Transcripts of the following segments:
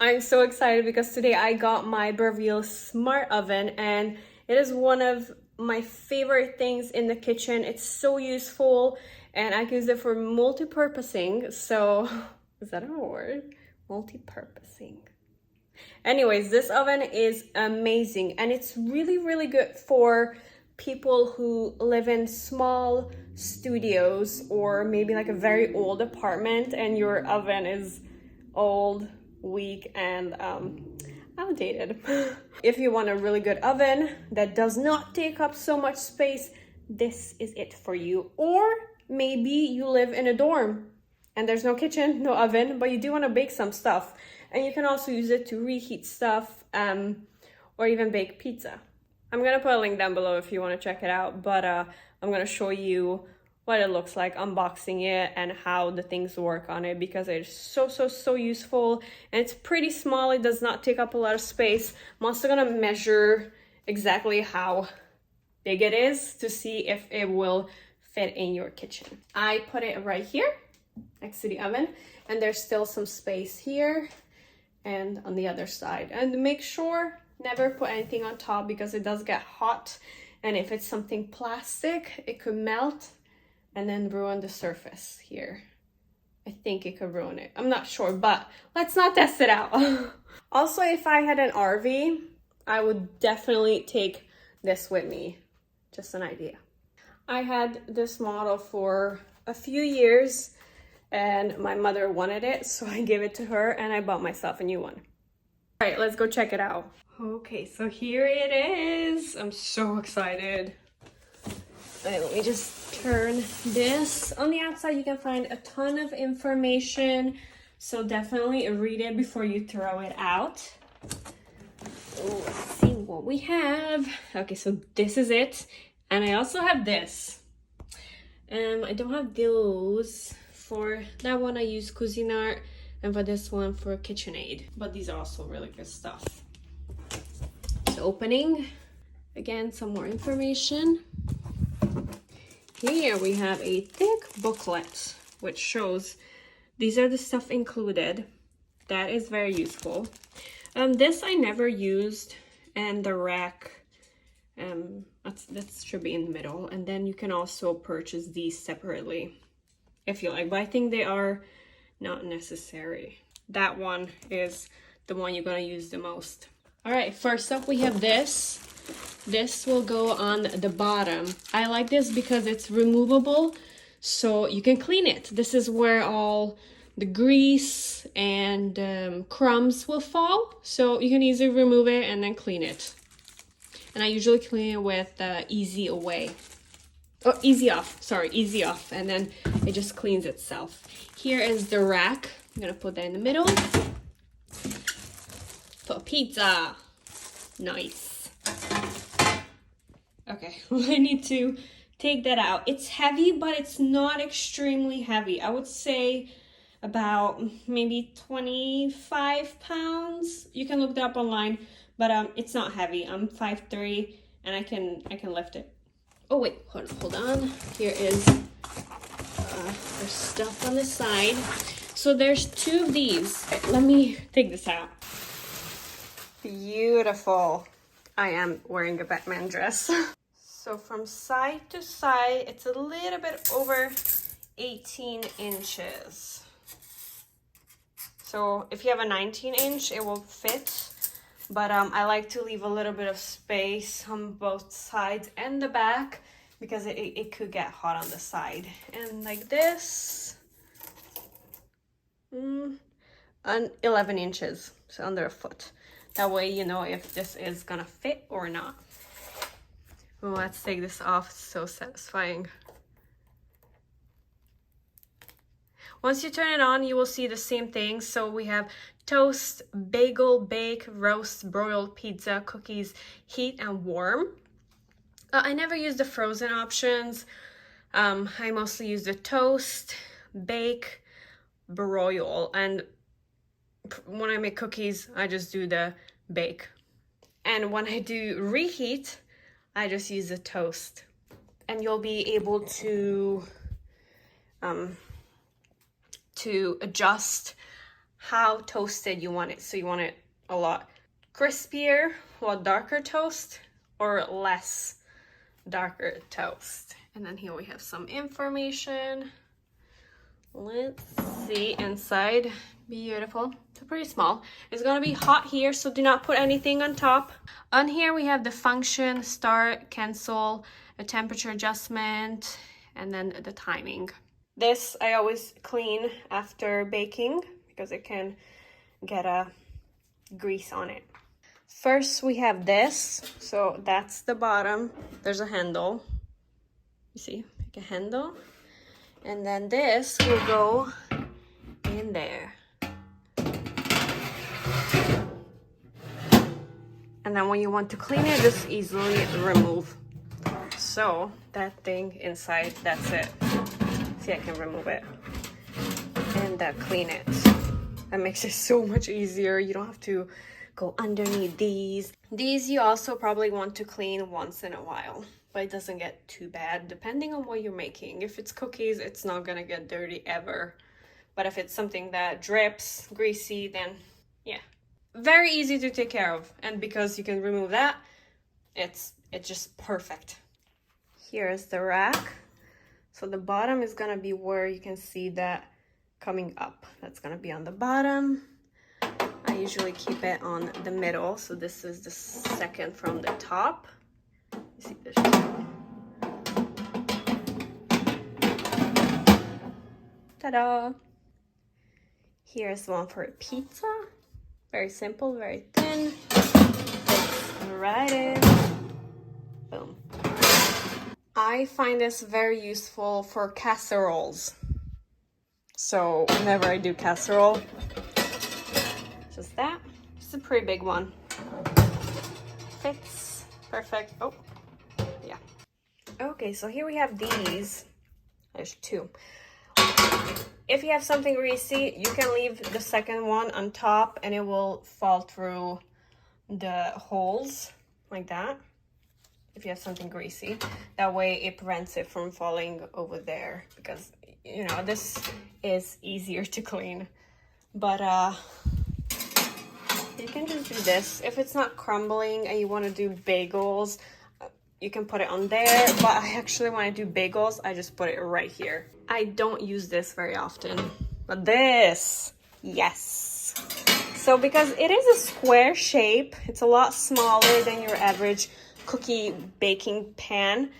I'm so excited because today I got my Breville smart oven and it is one of my favorite things in the kitchen. It's so useful and I can use it for multi-purposing. So, is that a word? Multi-purposing. Anyways, this oven is amazing and it's really good for people who live in small studios or maybe like a very old apartment and your oven is old, weak, and outdated. If you want a really good oven that does not take up so much space, this is it for you. Or maybe you live in a dorm and there's no kitchen, no oven, but you do want to bake some stuff. And you can also use it to reheat stuff or even bake pizza. I'm gonna put a link down below if you want to check it out, but I'm gonna show you what it looks like unboxing it and how the things work on it because it's so useful and it's pretty small. It does not take up a lot of space. I'm also gonna measure exactly how big it is to see if it will fit in your kitchen. I put it right here next to the oven and there's still some space here and on the other side. And make sure never put anything on top because it does get hot, and if it's something plastic it could melt and then ruin the surface here. I think it could ruin it. I'm not sure, but let's not test it out. Also, if I had an RV, I would definitely take this with me. Just an idea. I had this model for a few years and my mother wanted it, so I gave it to her and I bought myself a new one. All right, let's go check it out. Okay, so here it is. I'm so excited. Let me just turn this. On the outside, you can find a ton of information, so definitely read it before you throw it out. Oh, let's see what we have. Okay, so this is it, and I also have this. I don't have those. For that one, I use Cuisinart, and for this one, for KitchenAid. But these are also really good stuff. So opening, again, some more information. Here we have a thick booklet which shows these are the stuff included. That is very useful. This I never used, and the rack that should be in the middle, and then you can also purchase these separately if you like, but I think they are not necessary. That one is the one you're gonna use the most. All right, first up we have this. This will go on the bottom. I like this because it's removable, so you can clean it. This is where all the grease and crumbs will fall, so you can easily remove it and then clean it. And I usually clean it with Easy Away. Oh, Easy Off, sorry, Easy Off, and then it just cleans itself. Here is the rack. I'm gonna put that in the middle. For pizza. Nice. Okay, I need to take that out. It's heavy, but it's not extremely heavy. I would say about maybe 25 pounds. You can look that up online, but it's not heavy. I'm 5'3", and I can lift it. Oh wait, hold on. Here is there's stuff on the side. So there's two of these. Let me take this out. Beautiful. I am wearing a Batman dress. So from side to side, it's a little bit over 18 inches. So if you have a 19-inch, it will fit. But I like to leave a little bit of space on both sides and the back because it could get hot on the side. And like this, and 11 inches, so under a foot. That way you know if this is gonna fit or not. Well, let's take this off, it's so satisfying. Once you turn it on, you will see the same thing. So we have toast, bagel, bake, roast, broiled, pizza, cookies, heat, and warm. I never use the frozen options. I mostly use the toast, bake, broil, and when I make cookies, I just do the bake. And when I do reheat, I just use the toast. And you'll be able to adjust how toasted you want it. So you want it a lot crispier, a lot darker toast, or less darker toast. And then here we have some information. Let's see inside. Beautiful. It's pretty small. It's gonna be hot here, so do not put anything on top. On here we have the function, start, cancel, a temperature adjustment, and then the timing. This I always clean after baking because it can get a grease on it. First we have this, so that's the bottom. There's a handle. You see, like a handle. And then this will go in there. And then when you want to clean it, just easily remove. So that thing inside, that's it. See, I can remove it and clean it. That makes it so much easier. You don't have to go underneath these. These you also probably want to clean once in a while, but it doesn't get too bad depending on what you're making. If it's cookies, it's not gonna get dirty ever. But if it's something that drips, greasy, then yeah. Very easy to take care of. And because you can remove that, it's just perfect. Here's the rack. So the bottom is gonna be where you can see that coming up. That's gonna be on the bottom. I usually keep it on the middle. So this is the second from the top. You see this? Ta-da! Here's one for a pizza. Very simple, very thin. Fits right in. Boom. I find this very useful for casseroles. So whenever I do casserole, just that. It's a pretty big one. Fits perfect. Oh, yeah. Okay, so here we have these. There's two. If you have something greasy, you can leave the second one on top and it will fall through the holes like that. If you have something greasy, that way it prevents it from falling over there, because you know this is easier to clean. But you can just do this. If it's not crumbling and you want to do bagels, you can put it on there, but I actually, when I do bagels, I just put it right here. I don't use this very often, but this, yes. So because it is a square shape, it's a lot smaller than your average cookie baking pan,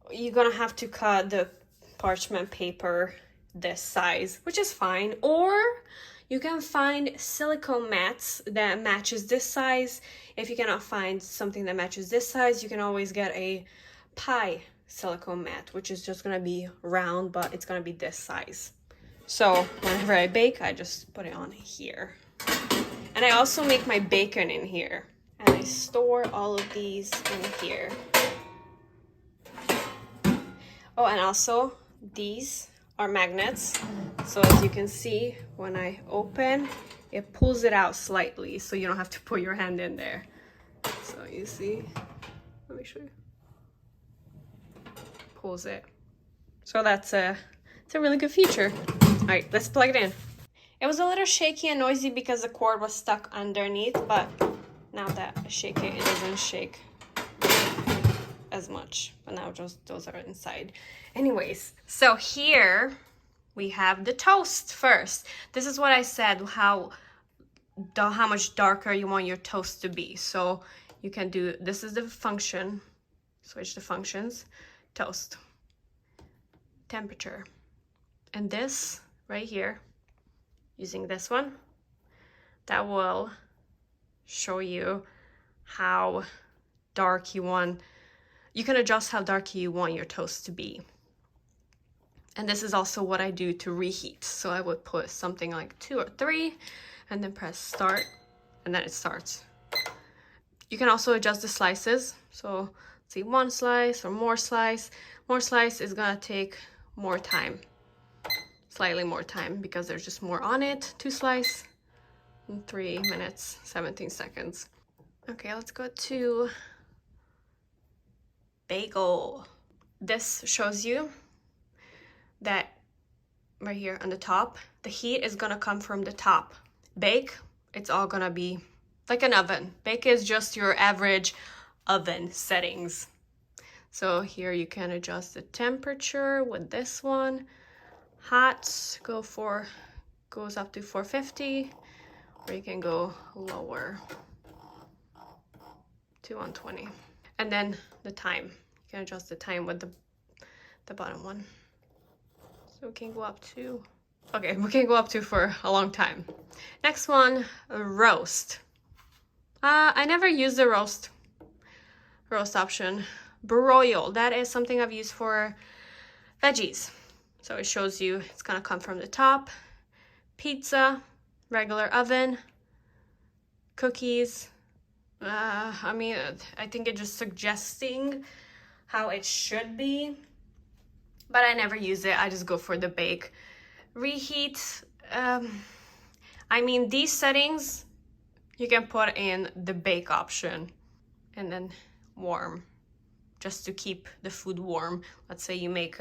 you're gonna have to cut the parchment paper this size, which is fine. Or you can find silicone mats that matches this size. If you cannot find something that matches this size, you can always get a pie silicone mat, which is just gonna be round, but it's gonna be this size. So whenever I bake, I just put it on here. And I also make my bacon in here. And I store all of these in here. Oh, and also these are magnets. So as you can see, when I open, it pulls it out slightly, so you don't have to put your hand in there. So you see, let me show you. Pulls it. So it's a really good feature. All right, let's plug it in. It was a little shaky and noisy because the cord was stuck underneath, but now that I shake it, it doesn't shake as much. But now just those are inside. Anyways, so here we have the toast first. This is what I said, how much darker you want your toast to be. So you can do, this is the function, switch the functions, toast, temperature. And this right here, using this one, that will show you how dark you want. You can adjust how dark you want your toast to be. And this is also what I do to reheat. So I would put something like 2 or 3 and then press start, and then it starts. You can also adjust the slices. So let's see, 1 slice or more slice. More slice is gonna take more time, slightly more time, because there's just more on it. 2 slice, 3 minutes, 17 seconds. Okay, let's go to bagel. This shows you that right here on the top, the heat is gonna come from the top. Bake, it's all gonna be like an oven. Bake is just your average oven settings. So here you can adjust the temperature with this one. Hot goes up to 450, or you can go lower to 120. And then the time, you can adjust the time with the bottom one. So we can go up to, okay, we can go up to for a long time. Next one, roast. I never use the roast option. Broil, that is something I've used for veggies. So it shows you it's gonna come from the top. Pizza, regular oven, cookies. I mean, I think it's just suggesting how it should be, but I never use it. I just go for the bake. Reheat, I mean, these settings, you can put in the bake option and then warm, just to keep the food warm. Let's say you make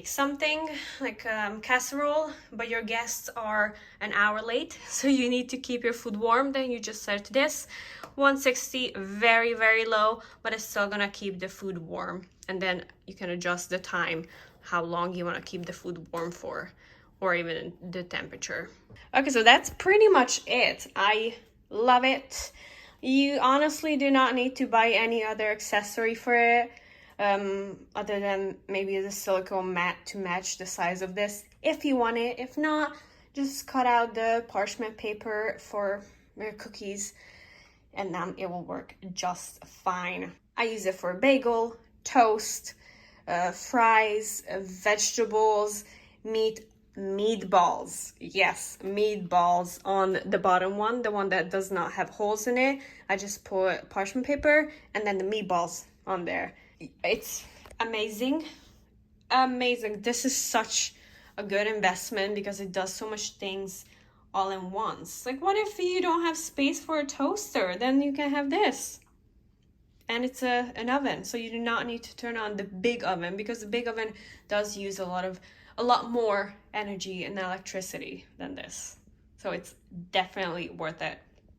something like casserole, but your guests are an hour late, so you need to keep your food warm. Then you just set this 160, very, very low, but it's still gonna keep the food warm. And then you can adjust the time, how long you wanna keep the food warm for, or even the temperature. Okay, so that's pretty much it. I love it. You honestly do not need to buy any other accessory for it, other than maybe the silicone mat to match the size of this if you want it. If not, just cut out the parchment paper for your cookies and it will work just fine. I use it for bagel, toast, fries, vegetables, meatballs. Yes, meatballs on the bottom one, the one that does not have holes in it. I just put parchment paper and then the meatballs on there. It's amazing. This is such a good investment because it does so much things all in once. Like, what if you don't have space for a toaster? Then you can have this. And it's an oven, so you do not need to turn on the big oven, because the big oven does use a lot more energy and electricity than this. So it's definitely worth it.